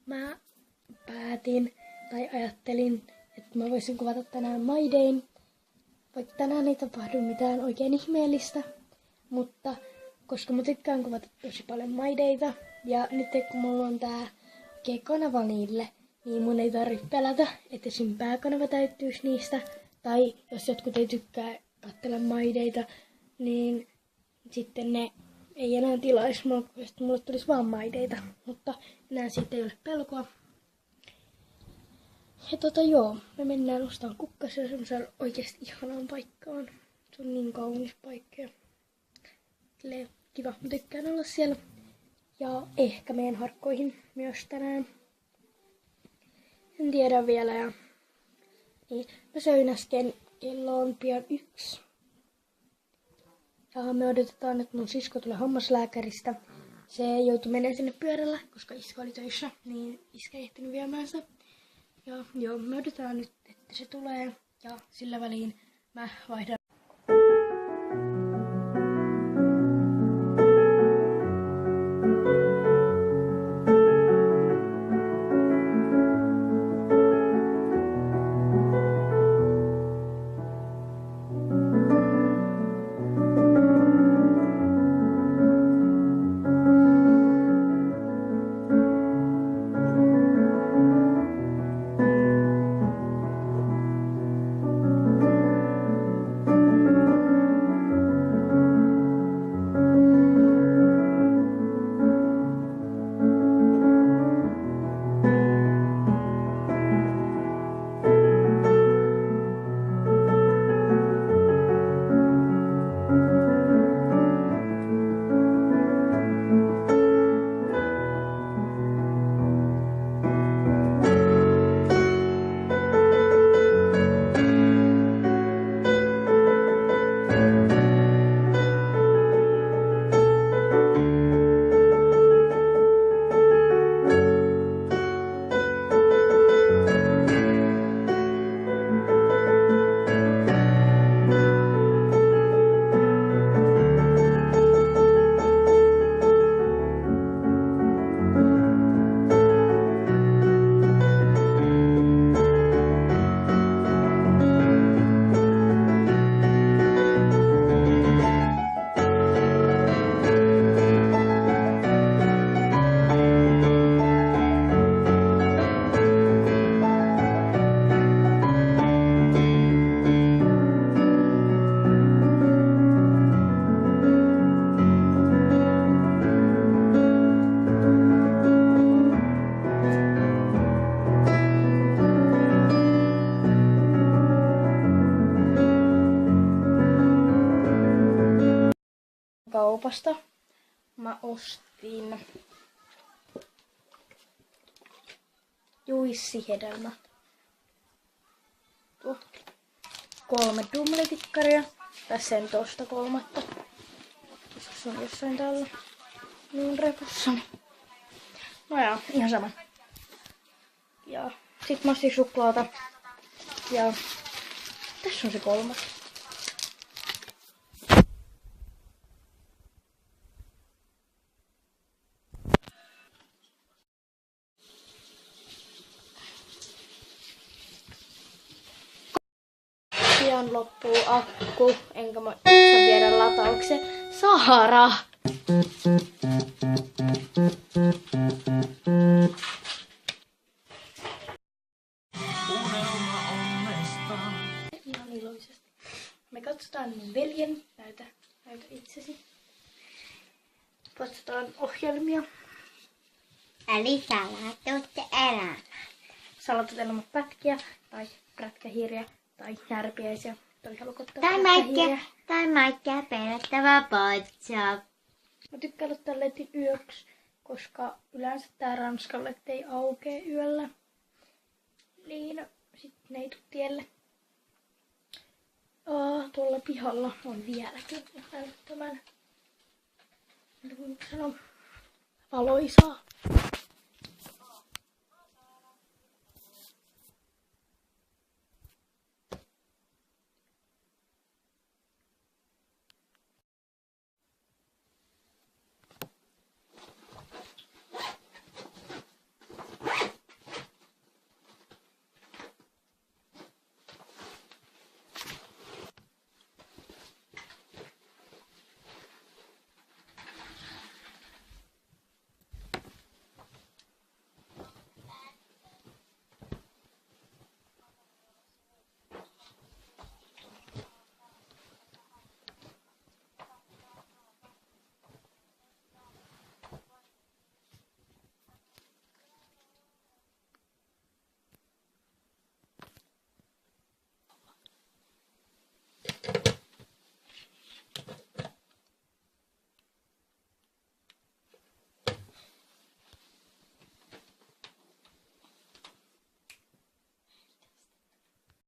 mä päätin tai ajattelin, että mä voisin kuvata tänään My Dayn. Vaikka tänään ei tapahdu mitään oikein ihmeellistä, mutta koska mä tykkään kuvata tosi paljon My Dayta, ja nyt kun mulla on tää oikein kanava niille, niin mun ei tarvitse pelätä, että esim. Pääkanava täyttyisi niistä. Tai jos jotkut ei tykkää katsella My Dayta, niin sitten ne ei enää tilaisi mua, koska mulle tulisi vaan My Dayta. Mutta enää siitä ei ole pelkoa. Ja joo, me mennään ostamaan kukkasia semmoiseen oikeasti ihanaan paikkaan. Se on niin kaunis paikka ja kiva, mä tykkään olla siellä. Ja ehkä menen Harkkoihin myös tänään. En tiedä vielä. Ja niin, mä söin äsken, kello on pian 1. Ja me odotetaan, että mun sisko tulee hammaslääkäristä. Se joutui menemään sinne pyörällä, koska iska oli töissä, niin iska ei ehtinyt viemään sitä. Ja joo, me odotetaan nyt, että se tulee, ja sillä väliin mä vaihdan. Kaupasta mä ostin juissihedelmät. 3 dumletikkaria. Tässä en tosta 3. Koska se on jossain täällä minun repussa. No ja, ihan sama. Ja sit mä ostin suklaata. Ja tässä on se 3. Pian loppuu akku, enkä mä jaksa viedä lataukseen. Saara! Ihan iloisesti. Me katsotaan mun veljen. Näytä itsesi. Katsotaan ohjelmia. Eli salatutelma. Salatutelma pätkiä tai prätkähiiriä. Tai järpiäisiä. Tai maikkia perättävä potsa. Mä tykkään ottaa letin yöksi, koska yleensä tää Ranskalle ei aukee yöllä. Niin sit ne ei tuu tielle. Tuolla pihalla on vieläkin älyttömän, valoisaa.